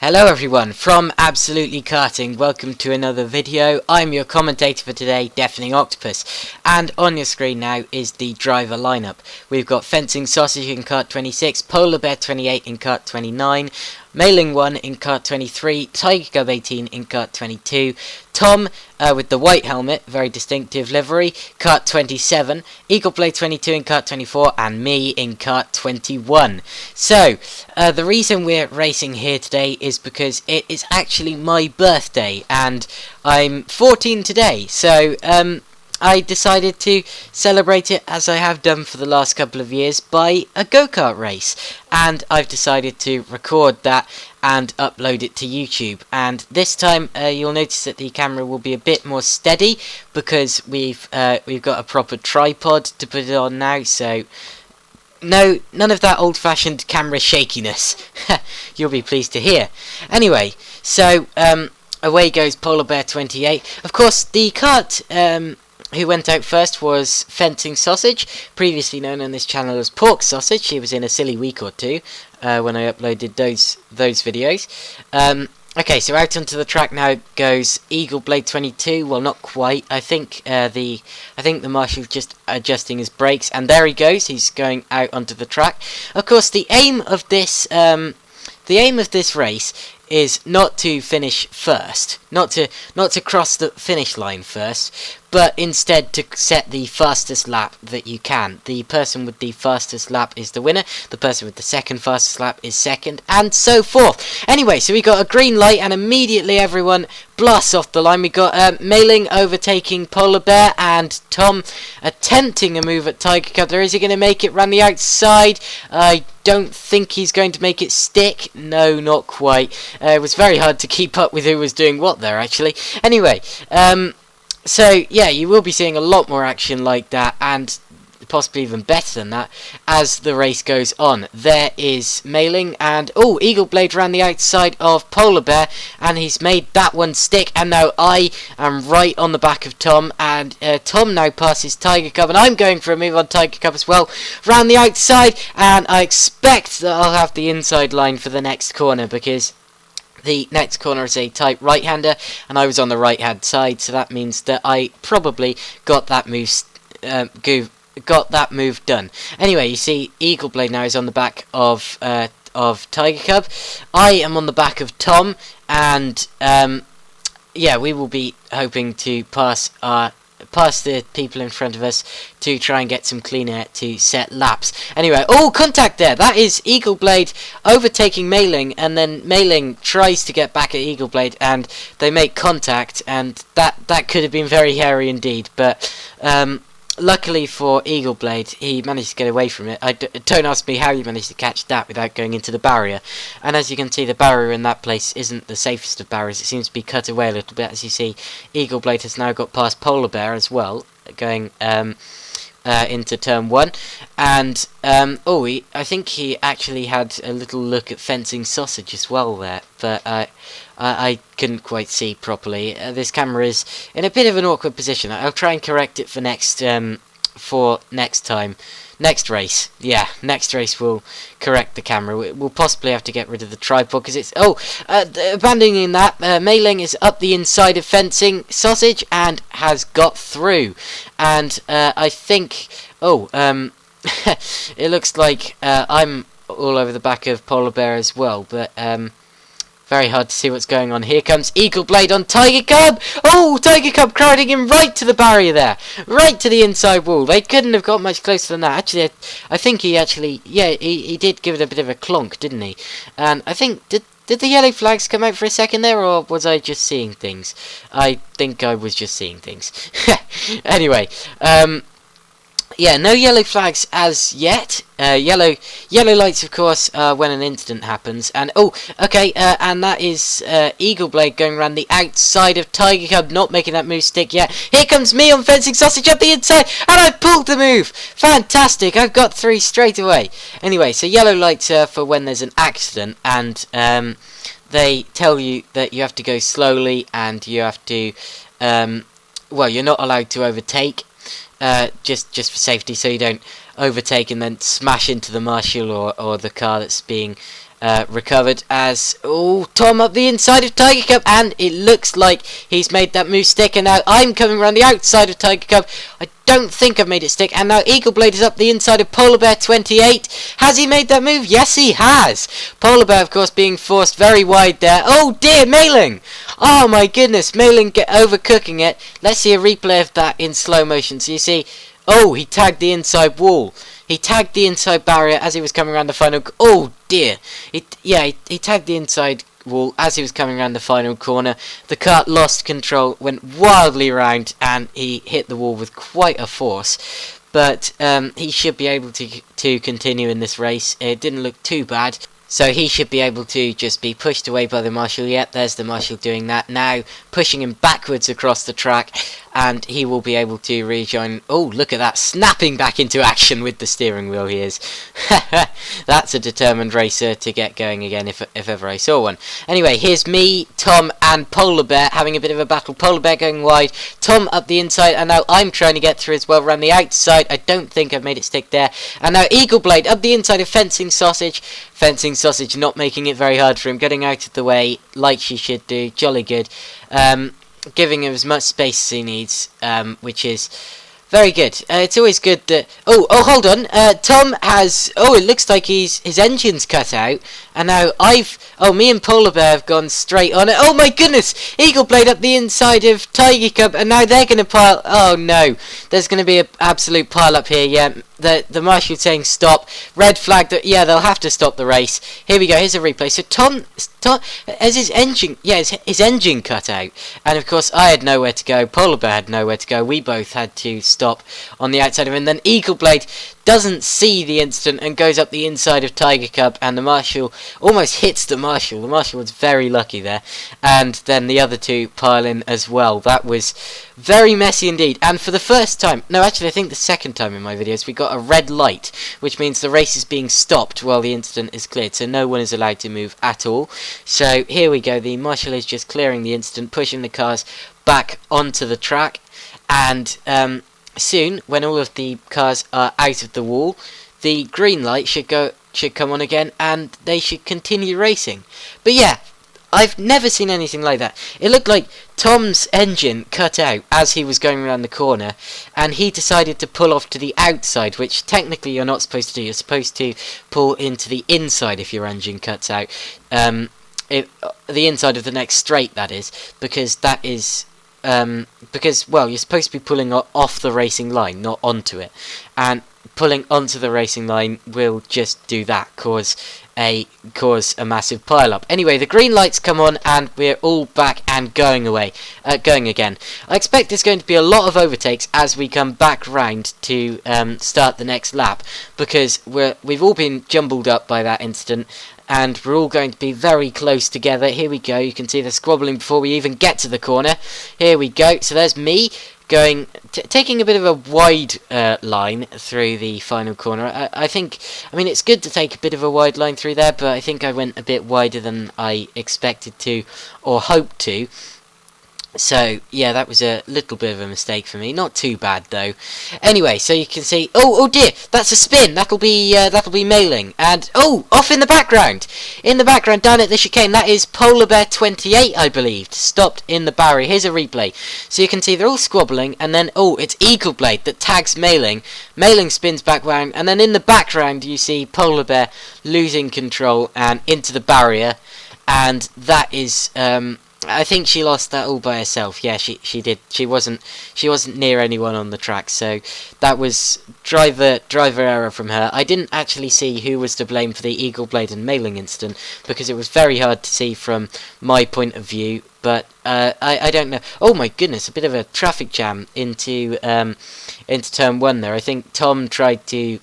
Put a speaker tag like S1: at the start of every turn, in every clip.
S1: Hello everyone, from Absolutely Karting, welcome to another video. I'm your commentator for today, Deafening Octopus, and on your screen now is the driver lineup. We've got Fencing Sausage in kart 26, Polar Bear 28 in kart 29, Mailing 1 in kart 23, Tiger Cub 18 in kart 22, Tom with the white helmet, very distinctive livery, kart 27, Eagle Blade 22 in kart 24, and me in kart 21. So, the reason we're racing here today is because it is actually my birthday, and I'm 14 today, so I decided to celebrate it as I have done for the last couple of years by a go-kart race, and I've decided to record that and upload it to YouTube. And this time you'll notice that the camera will be a bit more steady because we've got a proper tripod to put it on now, so none of that old-fashioned camera shakiness. You'll be pleased to hear. Anyway, so away goes Polar Bear 28. Of course, the kart who went out first was Fencing Sausage, previously known on this channel as Pork Sausage. He was in a silly week or two when I uploaded those videos. Okay, so out onto the track now goes Eagle Blade 22. Well, not quite. I think the marshal's just adjusting his brakes, and there he goes. He's going out onto the track. Of course, the aim of this race is not to finish first, not to cross the finish line first, but instead to set the fastest lap that you can. The person with the fastest lap is the winner, the person with the second fastest lap is second, and so forth. Anyway, so we got a green light, and immediately everyone blasts off the line. We got Mailing overtaking Polar Bear, and Tom attempting a move at Tiger Cub. Is he going to make it round the outside? I don't think he's going to make it stick. No, not quite. It was very hard to keep up with who was doing what there, actually. Anyway, so yeah, you will be seeing a lot more action like that, and possibly even better than that, as the race goes on. There is Mailing, and Eagle Blade around the outside of Polar Bear, and he's made that one stick, and now I am right on the back of Tom, and Tom now passes Tiger Cub, and I'm going for a move on Tiger Cub as well, round the outside, and I expect that I'll have the inside line for the next corner, because the next corner is a tight right-hander, and I was on the right-hand side, so that means that I probably got that move done. Anyway, you see Eagle Blade now is on the back of Tiger Cub. I am on the back of Tom, and yeah, we will be hoping to pass the people in front of us to try and get some clean air to set laps. Anyway, contact there. That is Eagle Blade overtaking Mailing, and then Mailing tries to get back at Eagle Blade, and they make contact, and that could have been very hairy indeed, but luckily for Eagle Blade, he managed to get away from it. Don't ask me how he managed to catch that without going into the barrier. And as you can see, the barrier in that place isn't the safest of barriers. It seems to be cut away a little bit. As you see, Eagle Blade has now got past Polar Bear as well, going into turn 1. And I think he actually had a little look at Fencing Sausage as well there, but I couldn't quite see properly. This camera is in a bit of an awkward position. I'll try and correct it for next race. Yeah, next race we'll correct the camera. We'll possibly have to get rid of the tripod because it's abandoning that. Mailing is up the inside of Fencing Sausage and has got through, and I think it looks like I'm all over the back of Polar Bear as well, but very hard to see what's going on. Here comes Eagle Blade on Tiger Cub. Tiger Cub crowding him right to the barrier there. Right to the inside wall. They couldn't have got much closer than that. Actually, I think he did give it a bit of a clonk, didn't he? And I think, did the yellow flags come out for a second there, or was I just seeing things? I think I was just seeing things. Anyway, yeah, no yellow flags as yet. Yellow lights, of course, when an incident happens. And and that is Eagle Blade going around the outside of Tiger Cub, not making that move stick yet. Here comes me on Fencing Sausage up the inside, and I pulled the move. Fantastic! I've got 3 straight away. Anyway, so yellow lights are for when there's an accident, and they tell you that you have to go slowly, and you have to, you're not allowed to overtake. Just for safety, so you don't overtake and then smash into the marshal or the car that's being recovered as Tom up the inside of Tiger Cub, and it looks like he's made that move stick, and now I'm coming around the outside of Tiger Cub. I don't think I've made it stick, and now Eagle Blade is up the inside of Polar Bear 28. Has he made that move? Yes, he has. Polar Bear, of course, being forced very wide there. Oh dear, Mailing! Oh my goodness, Mailing overcooking it. Let's see a replay of that in slow motion. So you see, he tagged the inside wall. He tagged the inside barrier as he was coming around the final. Oh dear! He tagged the inside wall as he was coming around the final corner. The kart lost control, went wildly around, and he hit the wall with quite a force. But he should be able to continue in this race. It didn't look too bad. So he should be able to just be pushed away by the marshal. Yep, there's the marshal doing that now, pushing him backwards across the track, and he will be able to rejoin. Oh, look at that, snapping back into action with the steering wheel he is. That's a determined racer to get going again if ever I saw one. Anyway, here's me, Tom, and Polar Bear having a bit of a battle. Polar Bear going wide, Tom up the inside, and now I'm trying to get through as well around the outside. I don't think I've made it stick there. And now Eagle Blade up the inside of Fencing Sausage. Fencing Sausage not making it very hard for him, getting out of the way like she should do. Jolly good. Giving him as much space as he needs, which is very good. It's always good that... hold on. Tom has... it looks like his engine's cut out. And now me and Polar Bear have gone straight on it. Oh my goodness! Eagle Blade up the inside of Tiger Cub, and now they're going to pile... Oh no. There's going to be an absolute pile up here, yeah. The marshal saying stop. Red flag that, yeah, they'll have to stop the race. Here we go, here's a replay. So Tom has his engine, his engine cut out. And of course, I had nowhere to go. Polar Bear had nowhere to go. We both had to stop on the outside of him. And then Eagle Blade doesn't see the incident and goes up the inside of Tiger Cub, and the marshal almost hits the marshal. The marshal was very lucky there. And then the other two pile in as well. That was very messy indeed. And for the first time, no, actually I think the second time in my videos, we got a red light, which means the race is being stopped while the incident is cleared, so no one is allowed to move at all. So here we go, the marshal is just clearing the incident, pushing the cars back onto the track, and soon, when all of the cars are out of the wall, the green light should come on again, and they should continue racing. But yeah, I've never seen anything like that. It looked like Tom's engine cut out as he was going around the corner, and he decided to pull off to the outside, which technically you're not supposed to do. You're supposed to pull into the inside if your engine cuts out. The inside of the next straight, that is, because that is... you're supposed to be pulling off the racing line, not onto it. And pulling onto the racing line will just do that, cause a massive pile up. Anyway, the green lights come on and we're all back and going again. I expect there's going to be a lot of overtakes as we come back round to start the next lap, because we've all been jumbled up by that incident, and we're all going to be very close together. Here we go, you can see the squabbling before we even get to the corner. Here we go, so there's me going, taking a bit of a wide line through the final corner. I mean, it's good to take a bit of a wide line through there, but I think I went a bit wider than I expected to, or hoped to. So yeah, that was a little bit of a mistake for me. Not too bad though. Anyway, so you can see. Oh dear, that's a spin. That'll be Mailing. And off in the background, down at the chicane, that is Polar Bear 28, I believe, stopped in the barrier. Here's a replay. So you can see they're all squabbling, and then it's Eagle Blade that tags Mailing. Mailing spins back round, and then in the background you see Polar Bear losing control and into the barrier, and that is I think she lost that all by herself. Yeah, she did. She wasn't near anyone on the track, so that was driver error from her. I didn't actually see who was to blame for the Eagle Blade and Mailing incident, because it was very hard to see from my point of view. But I don't know. Oh my goodness, a bit of a traffic jam into turn 1 there. I think Tom tried to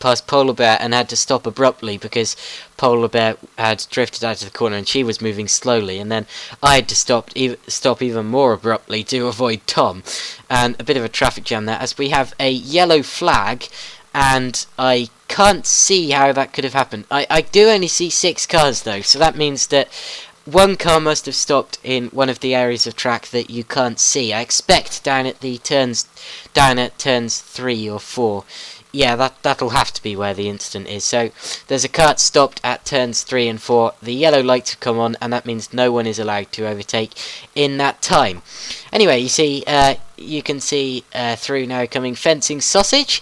S1: pass Polar Bear and had to stop abruptly because Polar Bear had drifted out of the corner and she was moving slowly, and then I had to stop even more abruptly to avoid Tom, and a bit of a traffic jam there as we have a yellow flag, and I can't see how that could have happened. I do only see 6 cars though, so that means that one car must have stopped in one of the areas of track that you can't see. I expect down at turns 3 or 4. yeah, that'll have to be where the incident is. So there's a kart stopped at turns 3 and 4. The yellow lights have come on, and that means no one is allowed to overtake in that time. Anyway, you can see through now coming Fencing Sausage.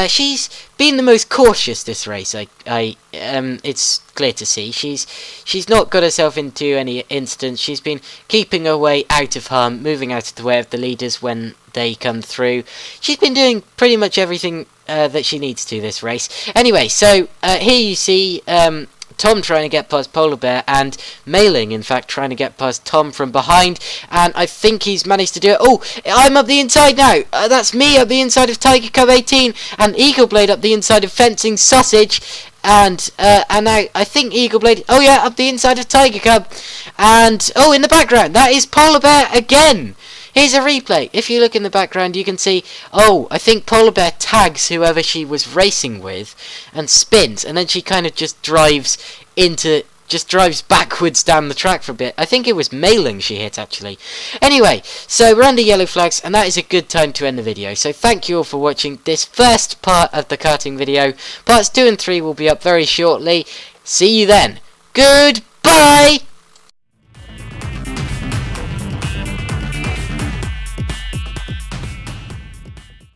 S1: She's been the most cautious this race. It's clear to see she's not got herself into any incidents. She's been keeping her way out of harm, moving out of the way of the leaders when they come through. She's been doing pretty much everything that she needs to this race. Anyway, so here you see Tom trying to get past Polar Bear, and Mailing, in fact, trying to get past Tom from behind, and I think he's managed to do it. Oh, I'm up the inside now. That's me up the inside of Tiger Cub 18, and Eagle Blade up the inside of Fencing Sausage, and now I think Eagle Blade, oh yeah, up the inside of Tiger Cub, and oh, in the background, that is Polar Bear again. Here's a replay. If you look in the background, you can see, oh, I think Polar Bear tags whoever she was racing with and spins, and then she kind of just drives backwards down the track for a bit. I think it was Mailing she hit, actually. Anyway, so we're under yellow flags, and that is a good time to end the video. So thank you all for watching this first part of the karting video. Parts 2 and 3 will be up very shortly. See you then. Goodbye!